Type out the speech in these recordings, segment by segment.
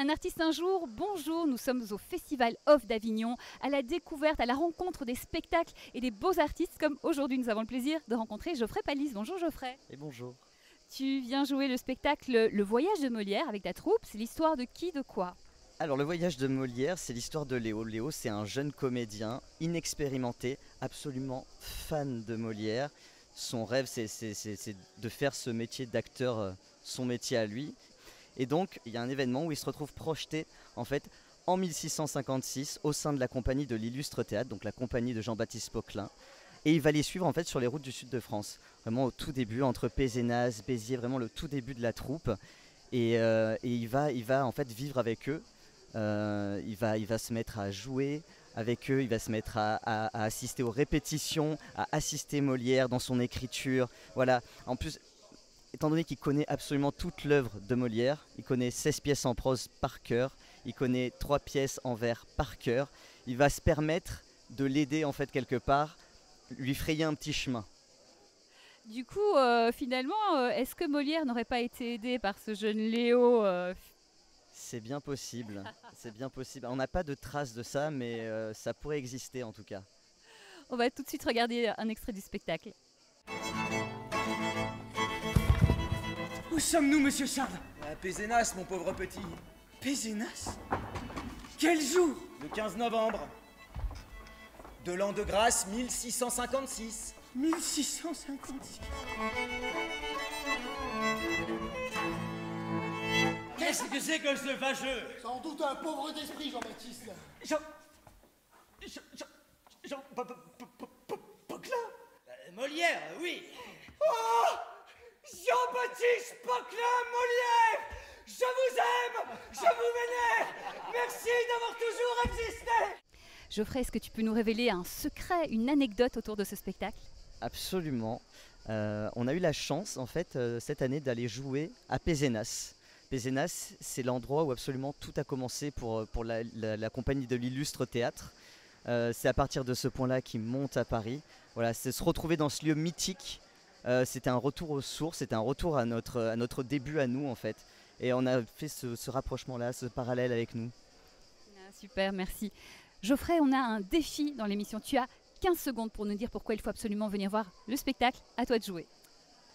Un artiste un jour, bonjour, nous sommes au Festival Off d'Avignon, à la découverte, à la rencontre des spectacles et des beaux artistes, comme aujourd'hui nous avons le plaisir de rencontrer Geoffrey Palisse. Bonjour Geoffrey. Et bonjour. Tu viens jouer le spectacle Le Voyage de Molière avec ta troupe, c'est l'histoire de qui, de quoi? Alors le voyage de Molière, c'est l'histoire de Léo. Léo, c'est un jeune comédien inexpérimenté, absolument fan de Molière. Son rêve, c'est de faire ce métier d'acteur, son métier à lui. Et donc, il y a un événement où il se retrouve projeté, en fait, en 1656, au sein de la compagnie de l'Illustre Théâtre, donc la compagnie de Jean-Baptiste Poquelin. Et il va les suivre, en fait, sur les routes du sud de France. Vraiment au tout début, entre Pézenas, Béziers, vraiment le tout début de la troupe. Et il va en fait vivre avec eux. Il va se mettre à jouer avec eux, il va se mettre à assister aux répétitions, à assister Molière dans son écriture. Voilà. En plus, étant donné qu'il connaît absolument toute l'œuvre de Molière, il connaît 16 pièces en prose par cœur, il connaît 3 pièces en vers par cœur, il va se permettre de l'aider en fait quelque part, lui frayer un petit chemin. Du coup, finalement, est-ce que Molière n'aurait pas été aidé par ce jeune Léo C'est bien possible, c'est bien possible. On n'a pas de traces de ça, mais ça pourrait exister en tout cas. On va tout de suite regarder un extrait du spectacle. Où sommes-nous, monsieur Charles? À Pézenas, mon pauvre petit. Pézenas? Quel jour? Le 15 novembre. De l'an de grâce 1656. 1656. Qu'est-ce que c'est que ce fâcheux? Sans doute un pauvre d'esprit, Jean-Baptiste. Poquelin? Molière, oui. Oh! Jean-Baptiste Poquelin Molière! Je vous aime! Je vous vénère! Merci d'avoir toujours existé! Geoffrey, est-ce que tu peux nous révéler un secret, une anecdote autour de ce spectacle? Absolument. On a eu la chance en fait cette année d'aller jouer à Pézenas. Pézenas, c'est l'endroit où absolument tout a commencé pour la compagnie de l'Illustre Théâtre. C'est à partir de ce point-là qu'il monte à Paris. Voilà, c'est se retrouver dans ce lieu mythique. C'était un retour aux sources, c'était un retour à notre début à nous en fait. Et on a fait ce rapprochement-là, ce parallèle avec nous. Ah, super, merci. Geoffrey, on a un défi dans l'émission. Tu as 15 secondes pour nous dire pourquoi il faut absolument venir voir le spectacle. À toi de jouer.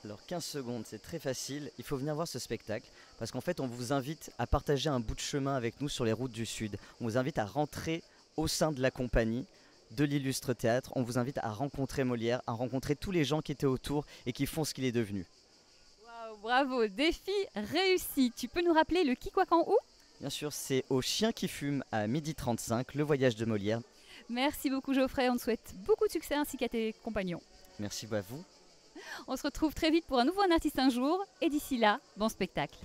Alors 15 secondes, c'est très facile. Il faut venir voir ce spectacle parce qu'en fait, on vous invite à partager un bout de chemin avec nous sur les routes du Sud. On vous invite à rentrer au sein de la compagnie de l'Illustre Théâtre. On vous invite à rencontrer Molière, à rencontrer tous les gens qui étaient autour et qui font ce qu'il est devenu. Waouh, bravo, défi réussi. Tu peux nous rappeler le qui, quoi, quand, où? Bien sûr, c'est au Chien qui fume à 12h35, le voyage de Molière. Merci beaucoup Geoffrey, on te souhaite beaucoup de succès ainsi qu'à tes compagnons. Merci à vous. On se retrouve très vite pour un nouveau Un artiste un jour et d'ici là, bon spectacle.